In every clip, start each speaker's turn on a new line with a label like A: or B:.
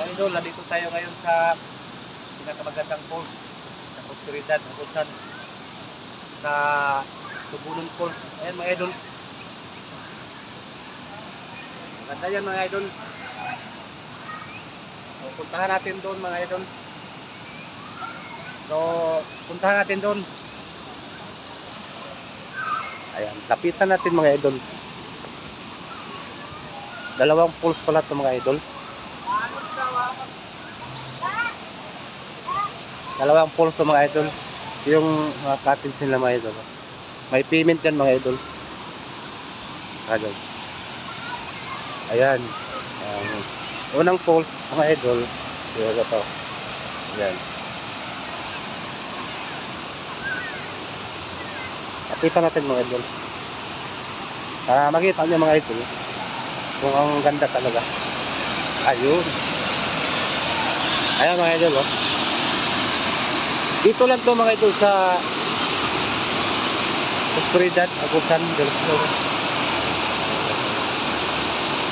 A: mga idol, nandito tayo ngayon sa pinakamagandang falls sa Prosperidad, Agusan, sa Tubunon Falls. Ayan mga idol. Maganda yan mga idol. So, puntahan natin doon mga idol. So, puntahan natin doon. Ayan, lapitan natin mga idol. Dalawang falls pala ito mga idol. Dalawang falls ito mga idol. Yung mga cottage nila mga idol. May payment yan mga idol. Idol. Ayan. Unang falls mga idol. Ito to. Ayan. Lapitan natin mga idol. Para makita nyo mga idol kung ang ganda talaga. Ayun. Ayan mga idol oh. Dito lang to mga idol sa Prosperidad, Agusan del Sur.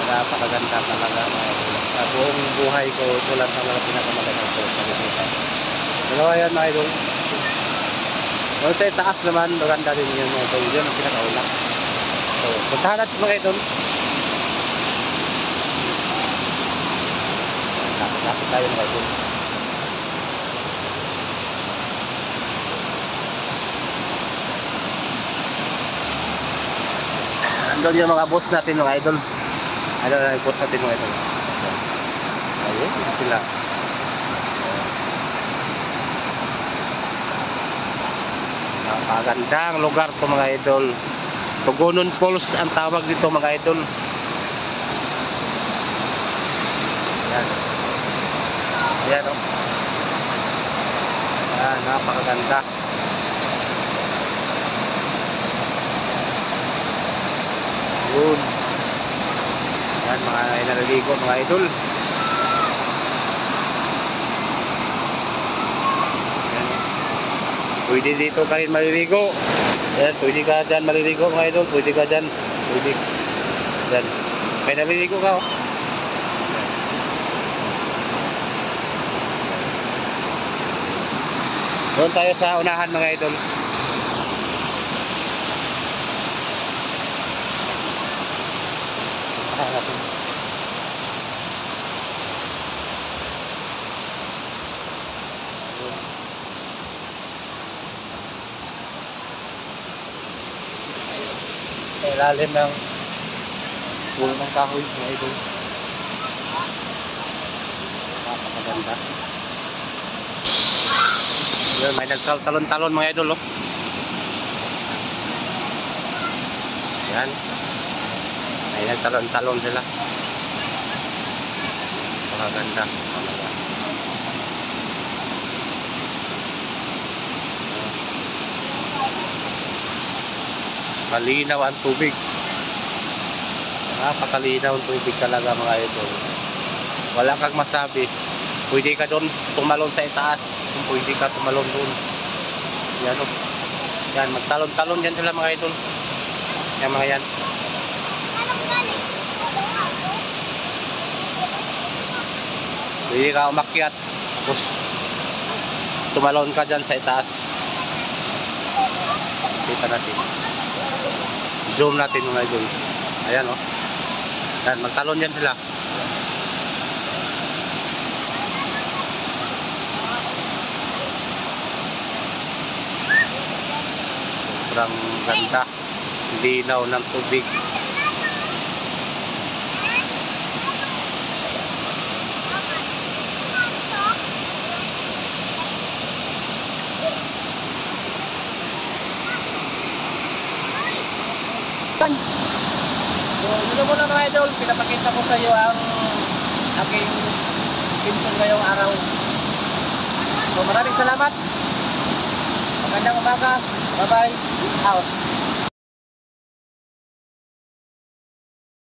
A: Napakaganda talaga mga idol. Sa buong buhay ko ito lang talaga pinakamagandang to sa Manila. Dalawa yan mga idol. So sa taas naman maganda din yun mga idol. Yun ang pinakauna. So puntahan natin mga idol. Lapit tayo mga idol. Andun yung mga boss natin mga idol. Andun yung boss natin mga idol. Ayun sila. Napakagandang lugar to mga idol. Tubunon Falls ang tawag dito mga idol. Ayan. Ayan o. Ayan, napakaganda. Yun. Ayan, mga naliligo mga idol. Ayan. Pwede dito ka rin maliligo. Ayan, pwede ka dyan maliligo mga idol. Pwede ka dyan. Pwede. Ayan. May naliligo ka o. Doon tayo sa unahan mga idol. Ilalim ng puno ng kahoy mga idol. Napakaganda. Yun, may nagtalon-talon mga idol oh. Yan. May nagtalon-talon sila. Napakaganda. Kalinaw ang tubig. Napakalinaw ang tubig talaga mga idol. Wala kang masabi. Pwede ka doon tumalon sa itaas. Kung pwede ka tumalon doon. Yan o. Yan, magtalon-talon yan sila mga idol. Yan mga yan. Pwede ka umakyat. Tapos tumalon ka dyan sa itaas. Kita natin. Zoom natin mga idol. Ayan o. Yan, magtalon yan sila. Sobrang ganda, linaw ng tubig. So, yun muna mga idol, pinapakita ko sa iyo ang aking pinsan ngayong araw. So, maraming salamat. Magandang umaga. Bye-bye. Out.